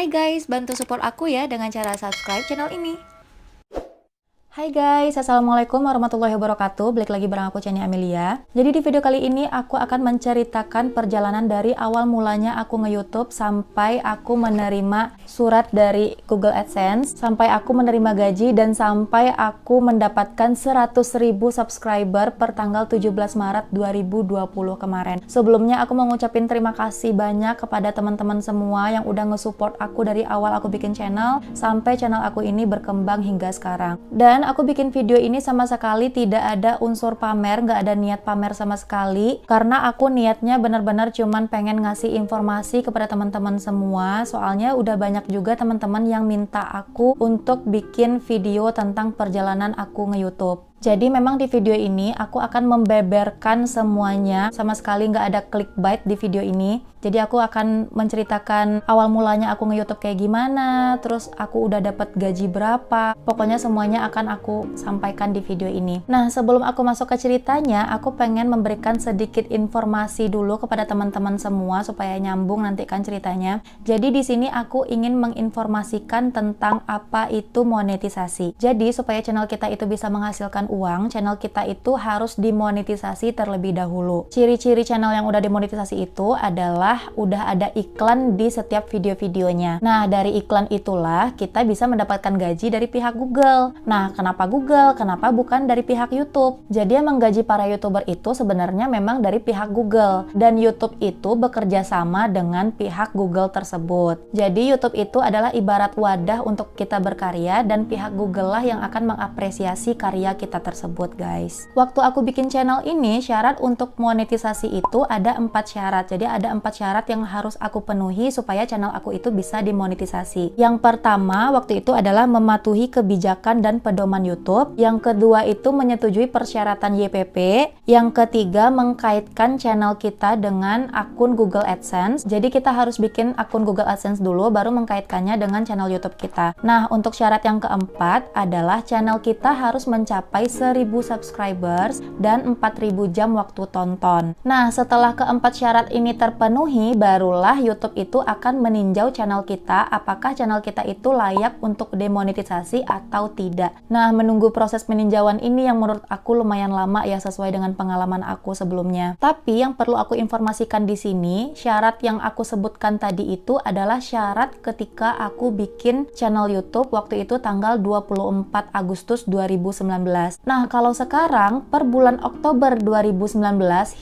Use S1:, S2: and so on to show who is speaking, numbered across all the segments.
S1: Hai guys, bantu support aku ya dengan cara subscribe channel ini. Hai guys, Assalamualaikum warahmatullahi wabarakatuh. Balik lagi bareng aku, Chania Amelia. Jadi di video kali ini aku akan menceritakan perjalanan dari awal mulanya aku nge-youtube sampai aku menerima surat dari Google AdSense, sampai aku menerima gaji, dan sampai aku mendapatkan 100.000 subscriber per tanggal 17 Maret 2020 kemarin. Sebelumnya aku mau ngucapin terima kasih banyak kepada teman-teman semua yang udah nge-support aku dari awal aku bikin channel sampai channel aku ini berkembang hingga sekarang. Dan aku bikin video ini sama sekali tidak ada unsur pamer, nggak ada niat pamer sama sekali, karena aku niatnya benar-benar cuman pengen ngasih informasi kepada teman-teman semua. Soalnya udah banyak juga teman-teman yang minta aku untuk bikin video tentang perjalanan aku nge-youtube. Jadi memang di video ini aku akan membeberkan semuanya, sama sekali nggak ada clickbait di video ini. Jadi aku akan menceritakan awal mulanya aku nge-youtube kayak gimana, terus aku udah dapat gaji berapa. Pokoknya semuanya akan aku sampaikan di video ini. Nah, sebelum aku masuk ke ceritanya, aku pengen memberikan sedikit informasi dulu kepada teman-teman semua supaya nyambung nanti kan ceritanya. Jadi di sini aku ingin menginformasikan tentang apa itu monetisasi. Jadi supaya channel kita itu bisa menghasilkan uang, channel kita itu harus dimonetisasi terlebih dahulu. Ciri-ciri channel yang udah dimonetisasi itu adalah udah ada iklan di setiap video-videonya. Nah, dari iklan itulah kita bisa mendapatkan gaji dari pihak Google. Nah, kenapa Google? Kenapa bukan dari pihak YouTube? Jadi emang gaji para YouTuber itu sebenarnya memang dari pihak Google, dan YouTube itu bekerja sama dengan pihak Google tersebut. Jadi YouTube itu adalah ibarat wadah untuk kita berkarya, dan pihak Google lah yang akan mengapresiasi karya kita tersebut, guys. Waktu aku bikin channel ini, syarat untuk monetisasi itu ada 4 syarat. Jadi ada 4 syarat yang harus aku penuhi supaya channel aku itu bisa dimonetisasi. Yang pertama waktu itu adalah mematuhi kebijakan dan pedoman YouTube. Yang kedua itu menyetujui persyaratan YPP. Yang ketiga mengkaitkan channel kita dengan akun Google AdSense. Jadi kita harus bikin akun Google AdSense dulu baru mengkaitkannya dengan channel YouTube kita. Nah, untuk syarat yang keempat adalah channel kita harus mencapai 1.000 subscribers dan 4.000 jam waktu tonton. Nah, setelah keempat syarat ini terpenuhi, barulah YouTube itu akan meninjau channel kita apakah channel kita itu layak untuk demonetisasi atau tidak. Nah, menunggu proses peninjauan ini yang menurut aku lumayan lama ya, sesuai dengan pengalaman aku sebelumnya. Tapi yang perlu aku informasikan di sini, syarat yang aku sebutkan tadi itu adalah syarat ketika aku bikin channel YouTube waktu itu tanggal 24 Agustus 2019. Nah, kalau sekarang per bulan Oktober 2019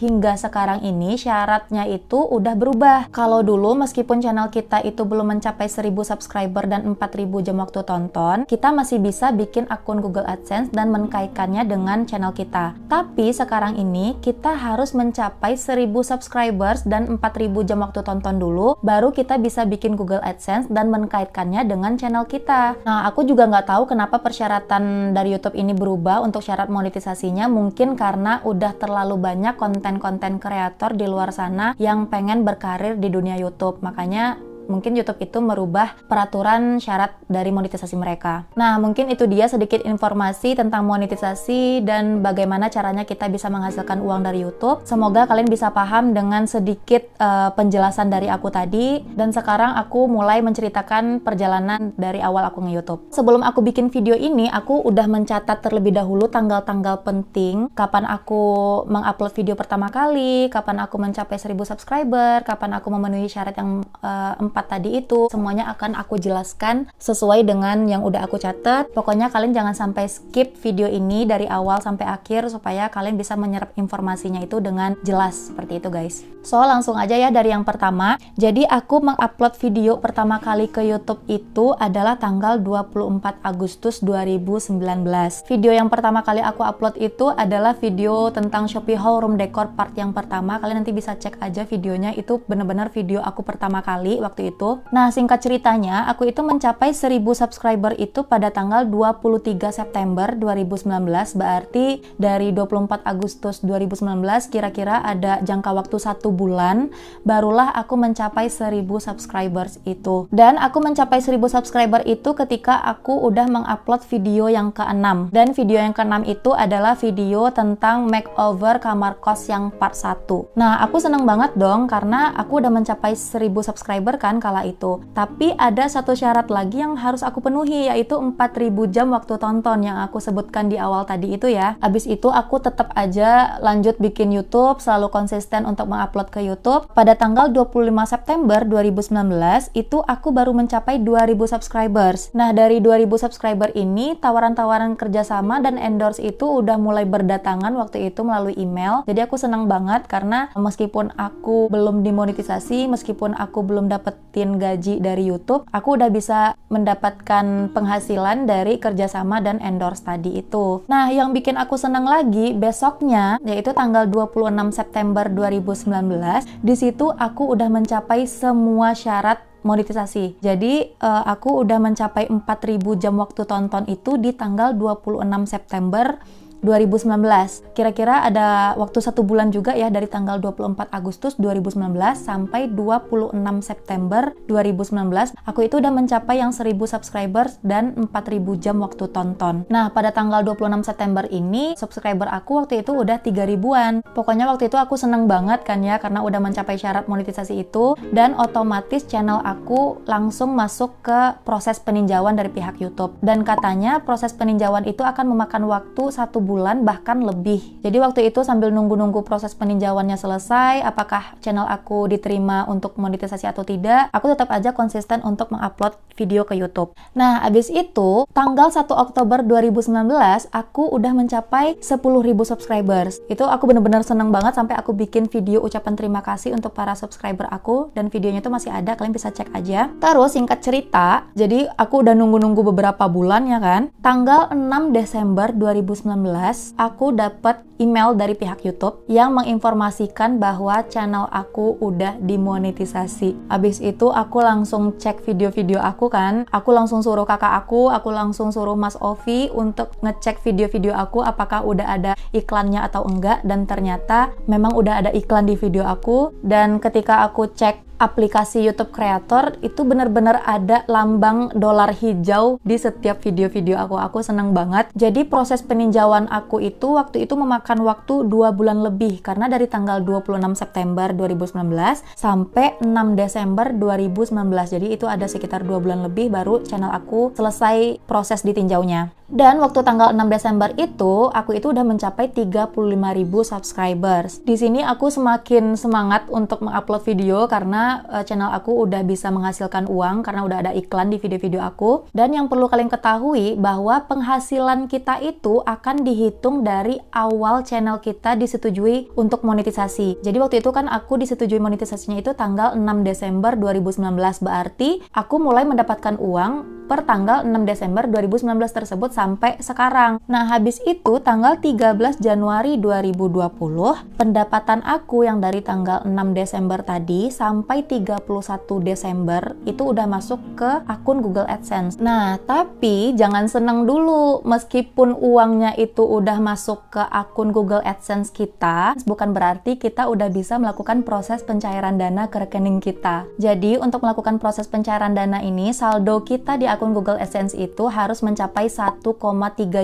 S1: hingga sekarang ini syaratnya itu udah berubah. Kalau dulu meskipun channel kita itu belum mencapai 1.000 subscriber dan 4.000 jam waktu tonton, kita masih bisa bikin akun Google AdSense dan mengkaitkannya dengan channel kita. Tapi sekarang ini kita harus mencapai 1.000 subscribers dan 4.000 jam waktu tonton dulu, baru kita bisa bikin Google AdSense dan mengkaitkannya dengan channel kita. Nah, aku juga nggak tahu kenapa persyaratan dari YouTube ini berubah untuk syarat monetisasinya. Mungkin karena udah terlalu banyak konten-konten kreator di luar sana yang pengen berkarir di dunia YouTube, makanya mungkin YouTube itu merubah peraturan syarat dari monetisasi mereka. Nah, mungkin itu dia sedikit informasi tentang monetisasi dan bagaimana caranya kita bisa menghasilkan uang dari YouTube. Semoga kalian bisa paham dengan sedikit penjelasan dari aku tadi. Dan sekarang aku mulai menceritakan perjalanan dari awal aku nge-YouTube. Sebelum aku bikin video ini, aku udah mencatat terlebih dahulu tanggal-tanggal penting, kapan aku mengupload video pertama kali, kapan aku mencapai 1.000 subscriber, kapan aku memenuhi syarat yang 4 tadi itu. Semuanya akan aku jelaskan sesuai dengan yang udah aku catat. Pokoknya kalian jangan sampai skip video ini dari awal sampai akhir supaya kalian bisa menyerap informasinya itu dengan jelas seperti itu, guys. So, langsung aja ya dari yang pertama. Jadi aku mengupload video pertama kali ke YouTube itu adalah tanggal 24 Agustus 2019. Video yang pertama kali aku upload itu adalah video tentang Shopee Haul Room Decor part yang pertama. Kalian nanti bisa cek aja videonya, itu bener-bener video aku pertama kali waktu itu. Nah, singkat ceritanya, aku itu mencapai 1.000 subscriber itu pada tanggal 23 September 2019, berarti dari 24 Agustus 2019 kira-kira ada jangka waktu 1 bulan, barulah aku mencapai 1.000 subscribers itu. Dan aku mencapai 1.000 subscriber itu ketika aku udah mengupload video yang ke-6. Dan video yang ke-6 itu adalah video tentang makeover kamar kos yang part 1. Nah, aku seneng banget dong karena aku udah mencapai 1.000 subscriber kan kan kala itu. Tapi ada satu syarat lagi yang harus aku penuhi, yaitu 4.000 jam waktu tonton yang aku sebutkan di awal tadi itu ya. Abis itu aku tetap aja lanjut bikin YouTube, selalu konsisten untuk mengupload ke YouTube. Pada tanggal 25 September 2019 itu aku baru mencapai 2.000 subscribers. Nah, dari 2.000 subscriber ini tawaran-tawaran kerjasama dan endorse itu udah mulai berdatangan waktu itu melalui email. Jadi aku senang banget karena meskipun aku belum dimonetisasi, meskipun aku belum dapetin gaji dari YouTube, aku udah bisa mendapatkan penghasilan dari kerjasama dan endorse tadi itu. Nah, yang bikin aku senang lagi besoknya, yaitu tanggal 26 September 2019, di situ aku udah mencapai semua syarat monetisasi. Jadi aku udah mencapai 4.000 jam waktu tonton itu di tanggal 26 September 2019. Kira-kira ada waktu 1 bulan juga ya, dari tanggal 24 Agustus 2019 sampai 26 September 2019. Aku itu udah mencapai yang 1.000 subscribers dan 4.000 jam waktu tonton. Nah, pada tanggal 26 September ini, subscriber aku waktu itu udah 3.000-an. Pokoknya waktu itu aku seneng banget kan ya, karena udah mencapai syarat monetisasi itu, dan otomatis channel aku langsung masuk ke proses peninjauan dari pihak YouTube. Dan katanya proses peninjauan itu akan memakan waktu 1 bulan bahkan lebih. Jadi waktu itu sambil nunggu-nunggu proses peninjauannya selesai, apakah channel aku diterima untuk monetisasi atau tidak, aku tetap aja konsisten untuk mengupload video ke YouTube. Nah, abis itu tanggal 1 Oktober 2019 aku udah mencapai 10.000 subscribers. Itu aku bener-bener seneng banget sampai aku bikin video ucapan terima kasih untuk para subscriber aku, dan videonya itu masih ada, kalian bisa cek aja. Terus singkat cerita, jadi aku udah nunggu-nunggu beberapa bulan ya kan. Tanggal 6 Desember 2019 aku dapat email dari pihak YouTube yang menginformasikan bahwa channel aku udah dimonetisasi. Abis itu aku langsung cek video-video aku kan. Aku langsung suruh kakak aku langsung suruh Mas Ovi untuk ngecek video-video aku apakah udah ada iklannya atau enggak, dan ternyata memang udah ada iklan di video aku. Dan ketika aku cek aplikasi YouTube Creator, itu bener-bener ada lambang dolar hijau di setiap video-video aku. Aku seneng banget. Jadi proses peninjauan aku itu waktu itu memakan waktu 2 bulan lebih, karena dari tanggal 26 September 2019 sampai 6 Desember 2019. Jadi itu ada sekitar 2 bulan lebih baru channel aku selesai proses ditinjaunya. Dan waktu tanggal 6 Desember itu, aku itu udah mencapai 35.000 subscribers. Di sini aku semakin semangat untuk mengupload video karena channel aku udah bisa menghasilkan uang karena udah ada iklan di video-video aku. Dan yang perlu kalian ketahui bahwa penghasilan kita itu akan dihitung dari awal channel kita disetujui untuk monetisasi. Jadi waktu itu kan aku disetujui monetisasinya itu tanggal 6 Desember 2019, berarti aku mulai mendapatkan uang per tanggal 6 Desember 2019 tersebut sampai sekarang. Nah, habis itu tanggal 13 Januari 2020, pendapatan aku yang dari tanggal 6 Desember tadi sampai 31 Desember itu udah masuk ke akun Google AdSense. Nah, tapi jangan seneng dulu. Meskipun uangnya itu udah masuk ke akun Google AdSense kita, bukan berarti kita udah bisa melakukan proses pencairan dana ke rekening kita. Jadi, untuk melakukan proses pencairan dana ini, saldo kita di akun Google AdSense itu harus mencapai 1,3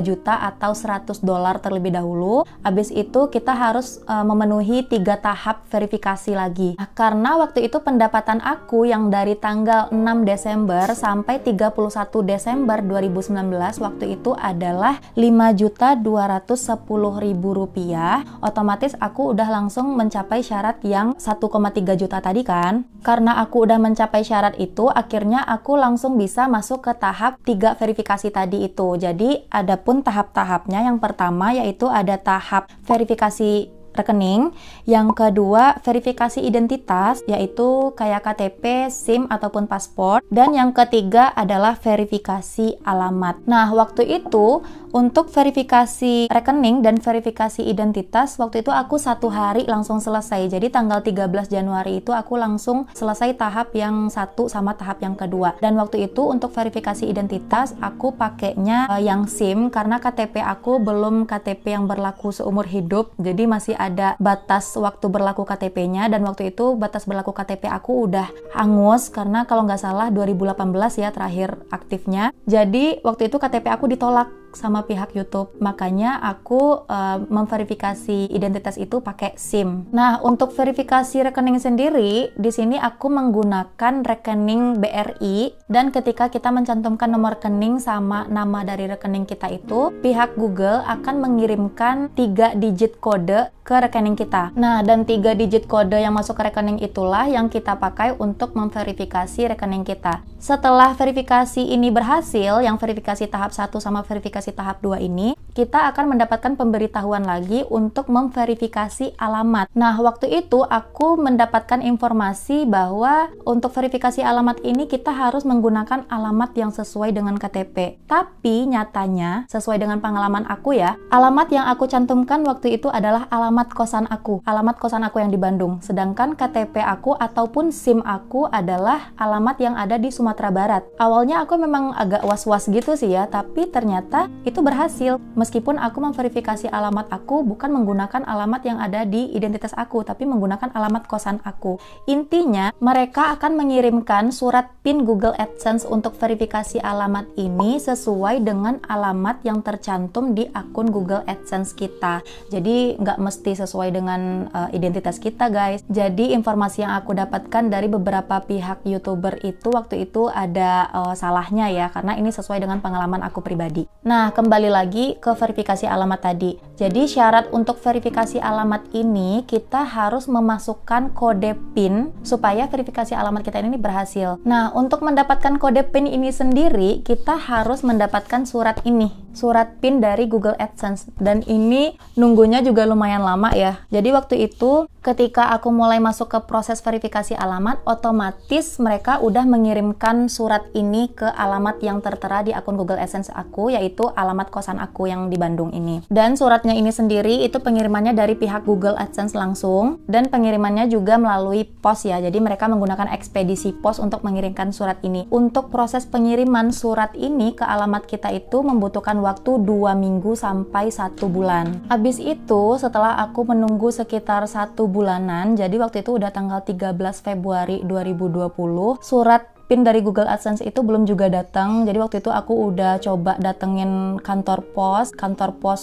S1: juta atau $100 terlebih dahulu. Habis itu kita harus memenuhi 3 tahap verifikasi lagi. Nah, karena waktu itu pendapatan aku yang dari tanggal 6 Desember sampai 31 Desember 2019 waktu itu adalah Rp5.210.000, otomatis aku udah langsung mencapai syarat yang 1,3 juta tadi kan. Karena aku udah mencapai syarat itu, akhirnya aku langsung bisa masuk ke tahap 3 verifikasi tadi itu. Jadi ada pun tahap-tahapnya. Yang pertama yaitu ada tahap verifikasi rekening, yang kedua verifikasi identitas yaitu kayak KTP, SIM ataupun paspor, dan yang ketiga adalah verifikasi alamat. Nah, waktu itu untuk verifikasi rekening dan verifikasi identitas waktu itu aku 1 hari langsung selesai. Jadi tanggal 13 Januari itu aku langsung selesai tahap yang 1 sama tahap yang kedua. Dan waktu itu untuk verifikasi identitas aku pakainya yang SIM karena KTP aku belum KTP yang berlaku seumur hidup. Jadi masih ada batas waktu berlaku KTP-nya, dan waktu itu batas berlaku KTP aku udah hangus karena kalau nggak salah 2018 ya terakhir aktifnya. Jadi waktu itu KTP aku ditolak sama pihak YouTube. Makanya aku memverifikasi identitas itu pakai SIM. Nah, untuk verifikasi rekening sendiri, di sini aku menggunakan rekening BRI, dan ketika kita mencantumkan nomor rekening sama nama dari rekening kita itu, pihak Google akan mengirimkan 3 digit kode ke rekening kita. Nah, dan 3 digit kode yang masuk ke rekening itulah yang kita pakai untuk memverifikasi rekening kita. Setelah verifikasi ini berhasil, yang verifikasi tahap 1 sama verifikasi tahap 2 ini, kita akan mendapatkan pemberitahuan lagi untuk memverifikasi alamat. Nah, waktu itu aku mendapatkan informasi bahwa untuk verifikasi alamat ini kita harus menggunakan alamat yang sesuai dengan KTP. Tapi nyatanya, sesuai dengan pengalaman aku ya, alamat yang aku cantumkan waktu itu adalah alamat kosan aku. Alamat kosan aku yang di Bandung. Sedangkan KTP aku ataupun SIM aku adalah alamat yang ada di Sumatera Barat. Awalnya aku memang agak was-was gitu sih ya, tapi ternyata itu berhasil. Meskipun aku memverifikasi alamat aku bukan menggunakan alamat yang ada di identitas aku, tapi menggunakan alamat kosan aku. Intinya, mereka akan mengirimkan surat PIN Google AdSense untuk verifikasi alamat ini sesuai dengan alamat yang tercantum di akun Google AdSense kita. Jadi nggak mesti sesuai dengan identitas kita, guys. Jadi informasi yang aku dapatkan dari beberapa pihak YouTuber itu waktu itu ada salahnya ya, karena ini sesuai dengan pengalaman aku pribadi. Nah, kembali lagi ke verifikasi alamat tadi. Jadi syarat untuk verifikasi alamat ini kita harus memasukkan kode PIN supaya verifikasi alamat kita ini berhasil. Nah, untuk mendapatkan kode PIN ini sendiri, kita harus mendapatkan surat ini, surat PIN dari Google AdSense. Dan ini nunggunya juga lumayan lama ya. Jadi waktu itu ketika aku mulai masuk ke proses verifikasi alamat, otomatis mereka udah mengirimkan surat ini ke alamat yang tertera di akun Google AdSense aku, yaitu alamat kosan aku yang di Bandung ini. Dan suratnya ini sendiri itu pengirimannya dari pihak Google AdSense langsung, dan pengirimannya juga melalui pos ya. Jadi mereka menggunakan ekspedisi pos untuk mengirimkan surat ini. Untuk proses pengiriman surat ini ke alamat kita itu membutuhkan waktu 2 minggu sampai 1 bulan. Habis itu, setelah aku menunggu sekitar 1 bulanan, jadi waktu itu udah tanggal 13 Februari 2020, surat PIN dari Google AdSense itu belum juga datang. Jadi waktu itu aku udah coba datengin kantor pos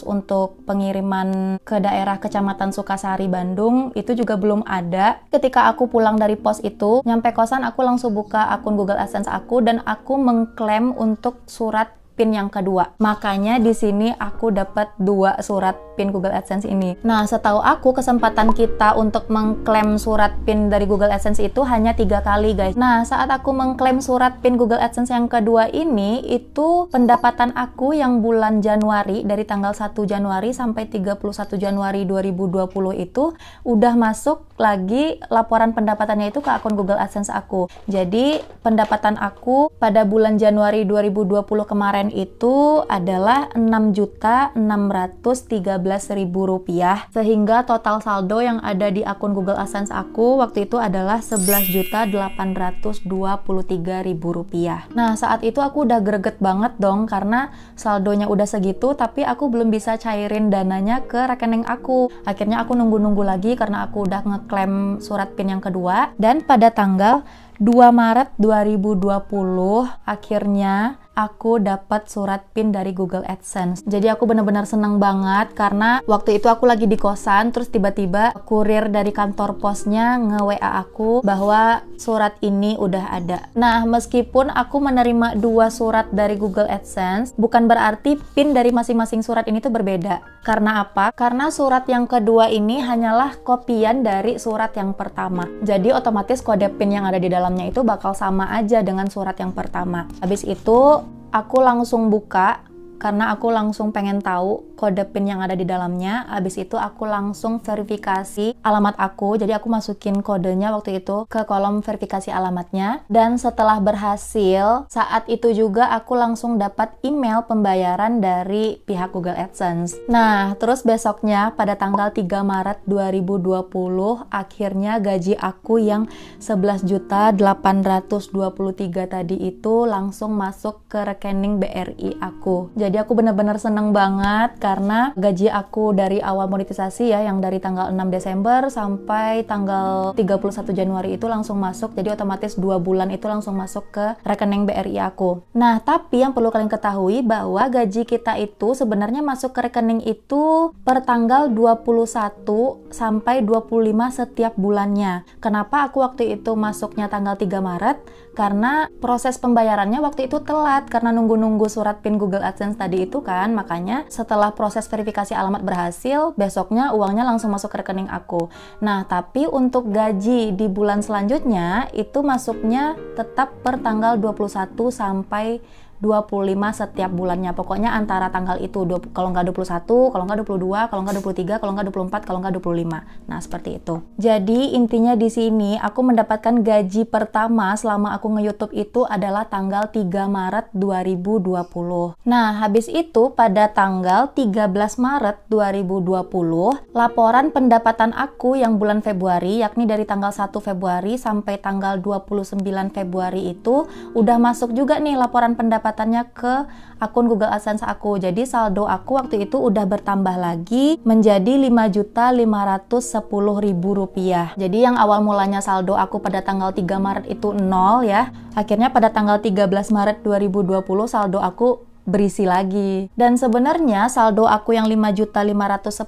S1: untuk pengiriman ke daerah Kecamatan Sukasari, Bandung, itu juga belum ada. Ketika aku pulang dari pos itu, nyampe kosan aku langsung buka akun Google AdSense aku dan aku mengklaim untuk surat PIN yang kedua. Makanya di sini aku dapat 2 surat PIN Google AdSense ini. Nah, setahu aku kesempatan kita untuk mengklaim surat PIN dari Google AdSense itu hanya 3 kali, guys. Nah, saat aku mengklaim surat PIN Google AdSense yang kedua ini, itu pendapatan aku yang bulan Januari, dari tanggal 1 Januari sampai 31 Januari 2020 itu udah masuk lagi laporan pendapatannya itu ke akun Google AdSense aku. Jadi, pendapatan aku pada bulan Januari 2020 kemarin itu adalah Rp6.613.000, sehingga total saldo yang ada di akun Google AdSense aku waktu itu adalah Rp11.823.000. Nah, saat itu aku udah greget banget dong karena saldonya udah segitu tapi aku belum bisa cairin dananya ke rekening aku. Akhirnya aku nunggu-nunggu lagi karena aku udah ngeklaim surat PIN yang kedua, dan pada tanggal 2 Maret 2020 akhirnya aku dapat surat PIN dari Google AdSense. Jadi aku benar-benar seneng banget karena waktu itu aku lagi di kosan, terus tiba-tiba kurir dari kantor posnya nge-WA aku bahwa surat ini udah ada. Nah, meskipun aku menerima 2 surat dari Google AdSense, bukan berarti PIN dari masing-masing surat ini tuh berbeda. Karena apa? Karena surat yang kedua ini hanyalah kopian dari surat yang pertama. Jadi otomatis kode PIN yang ada di dalamnya itu bakal sama aja dengan surat yang pertama. Habis itu aku langsung buka karena aku langsung pengen tahu kode PIN yang ada di dalamnya. Habis itu aku langsung verifikasi alamat aku. Jadi aku masukin kodenya waktu itu ke kolom verifikasi alamatnya. Dan setelah berhasil, saat itu juga aku langsung dapat email pembayaran dari pihak Google AdSense. Nah, terus besoknya pada tanggal 3 Maret 2020, akhirnya gaji aku yang 11.823 tadi itu langsung masuk ke rekening BRI aku. Jadi aku bener-bener seneng banget karena gaji aku dari awal monetisasi ya, yang dari tanggal 6 Desember sampai tanggal 31 Januari itu langsung masuk, jadi otomatis 2 bulan itu langsung masuk ke rekening BRI aku. Nah, tapi yang perlu kalian ketahui bahwa gaji kita itu sebenarnya masuk ke rekening itu per tanggal 21 sampai 25 setiap bulannya. Kenapa aku waktu itu masuknya tanggal 3 Maret? Karena proses pembayarannya waktu itu telat karena nunggu-nunggu surat PIN Google AdSense tadi itu kan, makanya setelah proses verifikasi alamat berhasil, besoknya uangnya langsung masuk ke rekening aku. Nah, tapi untuk gaji di bulan selanjutnya itu masuknya tetap per tanggal 21 sampai 25 setiap bulannya. Pokoknya antara tanggal itu, kalau nggak 21, kalau nggak 22, kalau nggak 23, kalau nggak 24, kalau nggak 25. Nah, seperti itu. Jadi, intinya di sini aku mendapatkan gaji pertama selama aku nge-YouTube itu adalah tanggal 3 Maret 2020. Nah, habis itu pada tanggal 13 Maret 2020, laporan pendapatan aku yang bulan Februari, yakni dari tanggal 1 Februari sampai tanggal 29 Februari itu udah masuk juga nih laporan pendapatan ke akun Google AdSense aku. Jadi saldo aku waktu itu udah bertambah lagi menjadi Rp5.510.000. Jadi yang awal mulanya saldo aku pada tanggal 3 Maret itu 0 ya. Akhirnya pada tanggal 13 Maret 2020 saldo aku berisi lagi. Dan sebenarnya saldo aku yang 5.510.000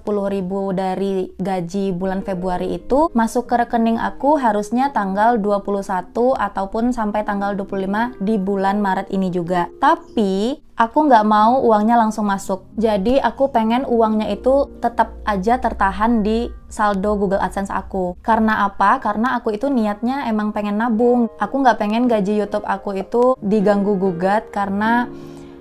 S1: dari gaji bulan Februari itu masuk ke rekening aku harusnya tanggal 21 ataupun sampai tanggal 25 di bulan Maret ini juga. Tapi aku nggak mau uangnya langsung masuk. Jadi aku pengen uangnya itu tetap aja tertahan di saldo Google AdSense aku. Karena apa? Karena aku itu niatnya emang pengen nabung. Aku nggak pengen gaji YouTube aku itu diganggu gugat karena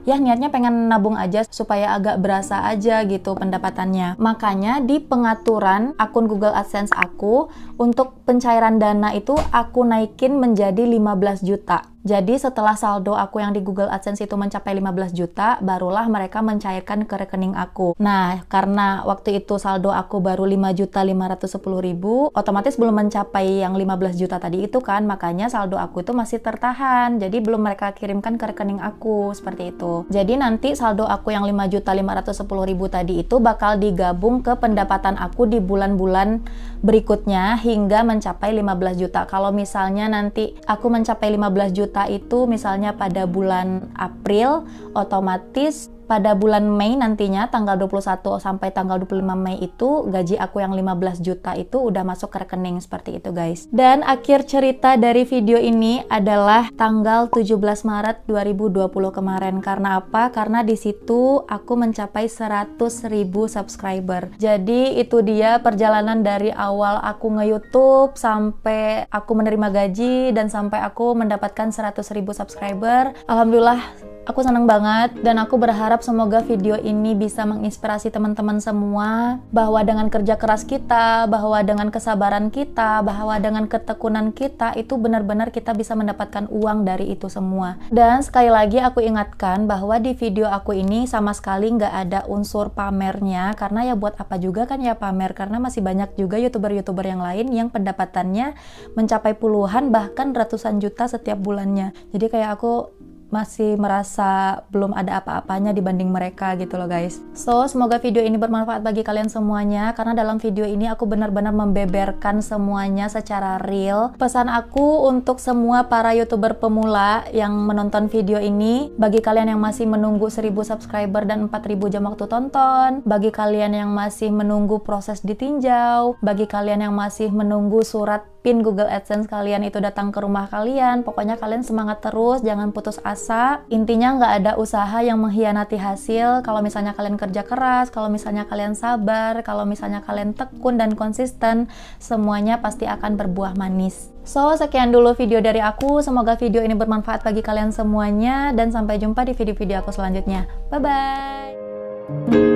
S1: ya niatnya pengen nabung aja supaya agak berasa aja gitu pendapatannya. Makanya di pengaturan akun Google AdSense aku untuk pencairan dana itu aku naikin menjadi 15 juta. Jadi setelah saldo aku yang di Google AdSense itu mencapai 15 juta, barulah mereka mencairkan ke rekening aku. Nah, karena waktu itu saldo aku baru 5.510.000, otomatis belum mencapai yang 15 juta tadi itu kan, makanya saldo aku itu masih tertahan. Jadi belum mereka kirimkan ke rekening aku, seperti itu. Jadi nanti saldo aku yang 5.510.000 tadi itu bakal digabung ke pendapatan aku di bulan-bulan berikutnya hingga mencapai 15 juta. Kalau misalnya nanti aku mencapai 15 juta itu misalnya pada bulan April, otomatis pada bulan Mei nantinya tanggal 21 sampai tanggal 25 Mei itu gaji aku yang 15 juta itu udah masuk ke rekening, seperti itu guys. Dan akhir cerita dari video ini adalah tanggal 17 Maret 2020 kemarin. Karena apa? Karena di situ aku mencapai 100.000 subscriber. Jadi itu dia perjalanan dari awal aku nge-YouTube sampai aku menerima gaji dan sampai aku mendapatkan 100.000 subscriber. Alhamdulillah, aku senang banget dan aku berharap semoga video ini bisa menginspirasi teman-teman semua bahwa dengan kerja keras kita, bahwa dengan kesabaran kita, bahwa dengan ketekunan kita itu benar-benar kita bisa mendapatkan uang dari itu semua. Dan sekali lagi aku ingatkan bahwa di video aku ini sama sekali nggak ada unsur pamernya, karena ya buat apa juga kan ya pamer, karena masih banyak juga youtuber-youtuber yang lain yang pendapatannya mencapai puluhan bahkan ratusan juta setiap bulannya. Jadi kayak aku masih merasa belum ada apa-apanya dibanding mereka gitu loh guys. So, semoga video ini bermanfaat bagi kalian semuanya, karena dalam video ini aku benar-benar membeberkan semuanya secara real. Pesan aku untuk semua para youtuber pemula yang menonton video ini, bagi kalian yang masih menunggu 1000 subscriber dan 4000 jam waktu tonton, bagi kalian yang masih menunggu proses ditinjau, bagi kalian yang masih menunggu surat PIN Google AdSense kalian itu datang ke rumah kalian, pokoknya kalian semangat terus, jangan putus asa. Intinya nggak ada usaha yang mengkhianati hasil. Kalau misalnya kalian kerja keras, kalau misalnya kalian sabar, kalau misalnya kalian tekun dan konsisten, semuanya pasti akan berbuah manis. So, sekian dulu video dari aku. Semoga video ini bermanfaat bagi kalian semuanya, dan sampai jumpa di video-video aku selanjutnya. Bye-bye!